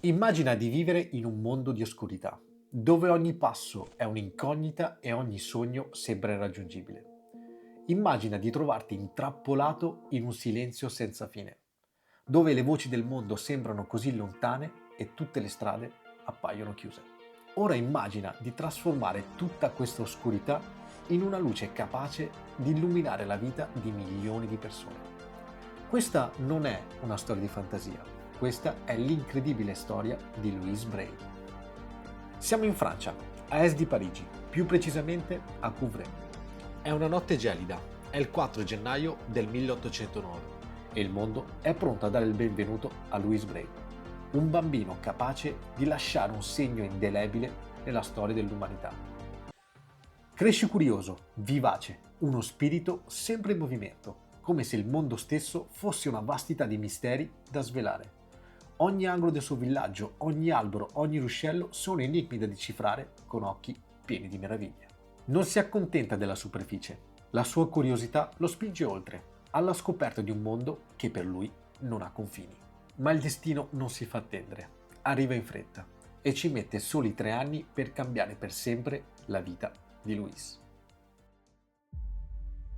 Immagina di vivere in un mondo di oscurità, dove ogni passo è un'incognita e ogni sogno sembra irraggiungibile. Immagina di trovarti intrappolato in un silenzio senza fine, dove le voci del mondo sembrano così lontane e tutte le strade appaiono chiuse. Ora immagina di trasformare tutta questa oscurità in una luce capace di illuminare la vita di milioni di persone. Questa non è una storia di fantasia, questa è l'incredibile storia di Louise Bray. Siamo in Francia, a est di Parigi, più precisamente a Couvray. È una notte gelida, è il 4 gennaio del 1809 e il mondo è pronto a dare il benvenuto a Louise Bray, un bambino capace di lasciare un segno indelebile nella storia dell'umanità. Cresce curioso, vivace, uno spirito sempre in movimento, come se il mondo stesso fosse una vastità di misteri da svelare. Ogni angolo del suo villaggio, ogni albero, ogni ruscello sono enigmi da decifrare con occhi pieni di meraviglia. Non si accontenta della superficie, la sua curiosità lo spinge oltre, alla scoperta di un mondo che per lui non ha confini. Ma il destino non si fa attendere, arriva in fretta e ci mette soli 3 anni per cambiare per sempre la vita di Louise.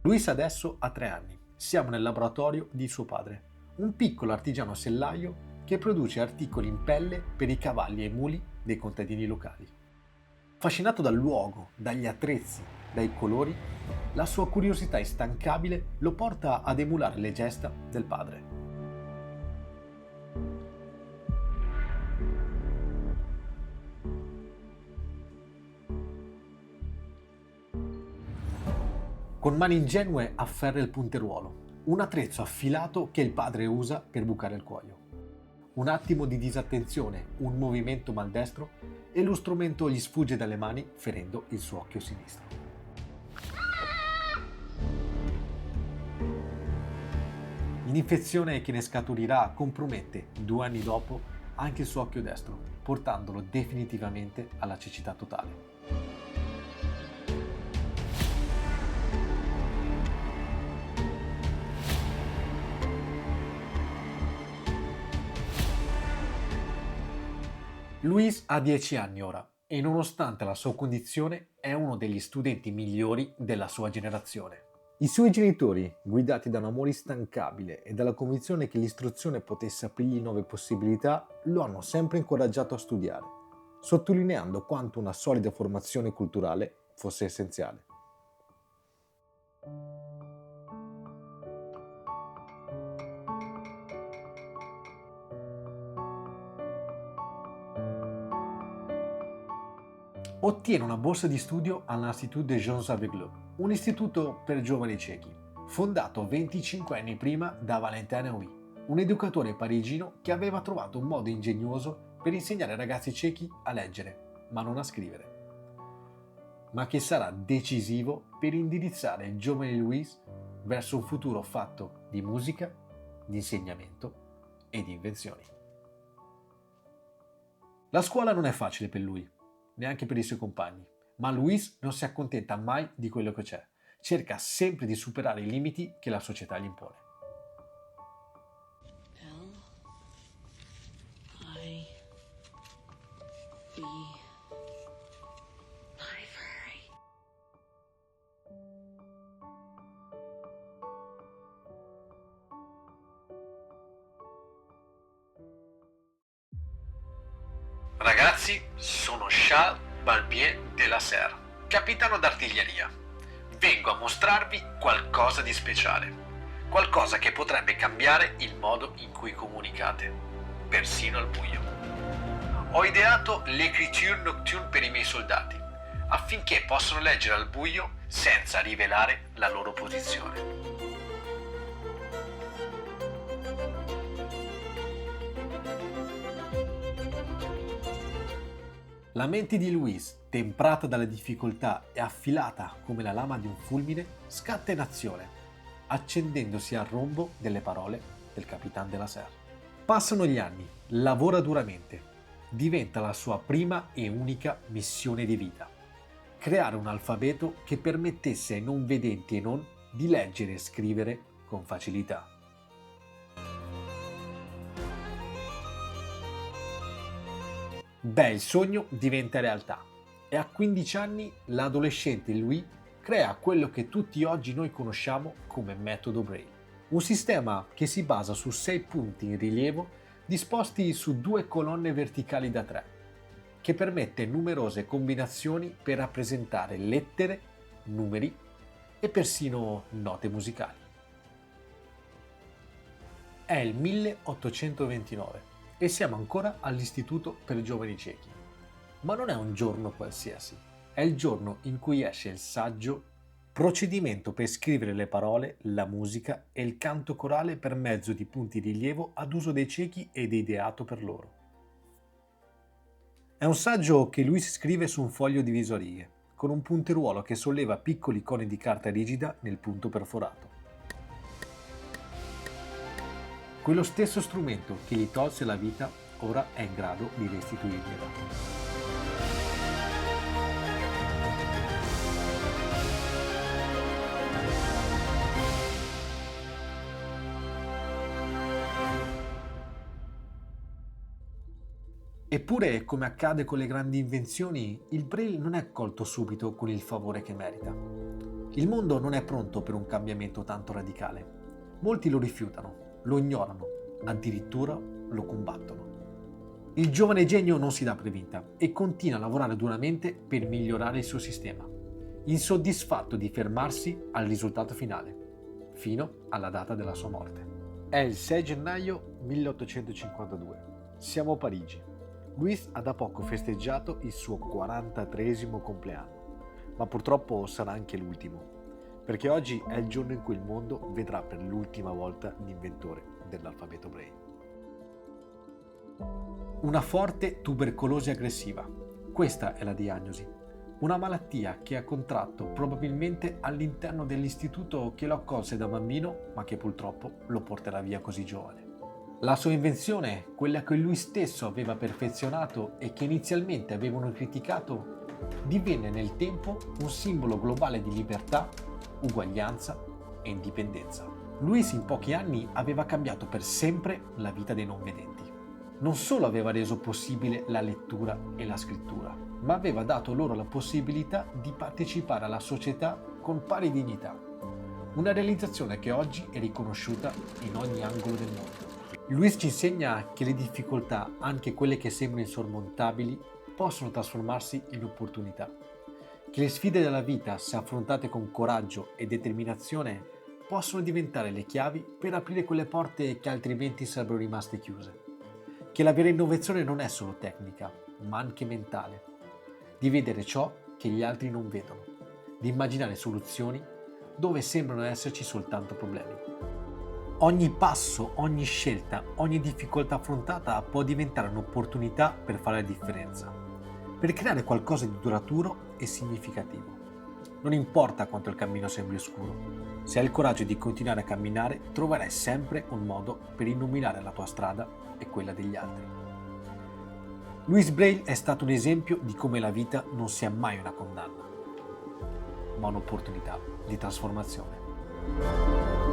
Louise adesso ha 3 anni, siamo nel laboratorio di suo padre, un piccolo artigiano sellaio che produce articoli in pelle per i cavalli e i muli dei contadini locali. Affascinato dal luogo, dagli attrezzi, dai colori, la sua curiosità instancabile lo porta ad emulare le gesta del padre. Con mani ingenue afferra il punteruolo, un attrezzo affilato che il padre usa per bucare il cuoio. Un attimo di disattenzione, un movimento maldestro e lo strumento gli sfugge dalle mani ferendo il suo occhio sinistro. L'infezione che ne scaturirà compromette 2 anni dopo anche il suo occhio destro, portandolo definitivamente alla cecità totale. Louise ha 10 anni ora e nonostante la sua condizione è uno degli studenti migliori della sua generazione. I suoi genitori, guidati da un amore instancabile e dalla convinzione che l'istruzione potesse aprirgli nuove possibilità, lo hanno sempre incoraggiato a studiare, sottolineando quanto una solida formazione culturale fosse essenziale. Ottiene una borsa di studio all'Institut des Jeunes Aveugles, un istituto per giovani ciechi, fondato 25 anni prima da Valentin Henry, un educatore parigino che aveva trovato un modo ingegnoso per insegnare ai ragazzi ciechi a leggere, ma non a scrivere, ma che sarà decisivo per indirizzare il giovane Louise verso un futuro fatto di musica, di insegnamento e di invenzioni. La scuola non è facile per lui, neanche per i suoi compagni, ma Louise non si accontenta mai di quello che c'è, cerca sempre di superare i limiti che la società gli impone. Ragazzi, sono Charles Barbier de la Serre, capitano d'artiglieria. Vengo a mostrarvi qualcosa di speciale, qualcosa che potrebbe cambiare il modo in cui comunicate, persino al buio. Ho ideato l'écriture nocturne per i miei soldati, affinché possano leggere al buio senza rivelare la loro posizione. La mente di Louise, temprata dalle difficoltà e affilata come la lama di un fulmine, scatta in azione, accendendosi al rombo delle parole del Capitan de la Serre. Passano gli anni, lavora duramente, diventa la sua prima e unica missione di vita: creare un alfabeto che permettesse ai non vedenti e non di leggere e scrivere con facilità. Beh, il sogno diventa realtà e a 15 anni l'adolescente Louis crea quello che tutti oggi noi conosciamo come metodo Braille. Un sistema che si basa su 6 punti in rilievo disposti su 2 colonne verticali da 3, che permette numerose combinazioni per rappresentare lettere, numeri e persino note musicali. È il 1829 e siamo ancora all'Istituto per Giovani Ciechi. Ma non è un giorno qualsiasi, è il giorno in cui esce il saggio Procedimento per scrivere le parole, la musica e il canto corale per mezzo di punti di rilievo ad uso dei ciechi ed ideato per loro. È un saggio che lui scrive su un foglio diviso a righe, con un punteruolo che solleva piccoli coni di carta rigida nel punto perforato. Quello stesso strumento che gli tolse la vita ora è in grado di restituirgliela. Eppure, come accade con le grandi invenzioni, il Braille non è accolto subito con il favore che merita. Il mondo non è pronto per un cambiamento tanto radicale. Molti lo rifiutano, lo ignorano, addirittura lo combattono. Il giovane genio non si dà per vinta e continua a lavorare duramente per migliorare il suo sistema, insoddisfatto di fermarsi al risultato finale, fino alla data della sua morte. È il 6 gennaio 1852. Siamo a Parigi. Louis ha da poco festeggiato il suo 43esimo compleanno, ma purtroppo sarà anche l'ultimo, perché oggi è il giorno in cui il mondo vedrà per l'ultima volta l'inventore dell'alfabeto Braille. Una forte tubercolosi aggressiva. Questa è la diagnosi. Una malattia che ha contratto probabilmente all'interno dell'istituto che lo accolse da bambino, ma che purtroppo lo porterà via così giovane. La sua invenzione, quella che lui stesso aveva perfezionato e che inizialmente avevano criticato, divenne nel tempo un simbolo globale di libertà, uguaglianza e indipendenza. Louis in pochi anni aveva cambiato per sempre la vita dei non vedenti. Non solo aveva reso possibile la lettura e la scrittura, ma aveva dato loro la possibilità di partecipare alla società con pari dignità. Una realizzazione che oggi è riconosciuta in ogni angolo del mondo. Louis ci insegna che le difficoltà, anche quelle che sembrano insormontabili, possono trasformarsi in opportunità. Che le sfide della vita, se affrontate con coraggio e determinazione, possono diventare le chiavi per aprire quelle porte che altrimenti sarebbero rimaste chiuse. Che la vera innovazione non è solo tecnica, ma anche mentale. Di vedere ciò che gli altri non vedono. Di immaginare soluzioni dove sembrano esserci soltanto problemi. Ogni passo, ogni scelta, ogni difficoltà affrontata può diventare un'opportunità per fare la differenza, per creare qualcosa di duraturo e significativo. Non importa quanto il cammino sembri oscuro, se hai il coraggio di continuare a camminare, troverai sempre un modo per illuminare la tua strada e quella degli altri. Louis Braille è stato un esempio di come la vita non sia mai una condanna, ma un'opportunità di trasformazione.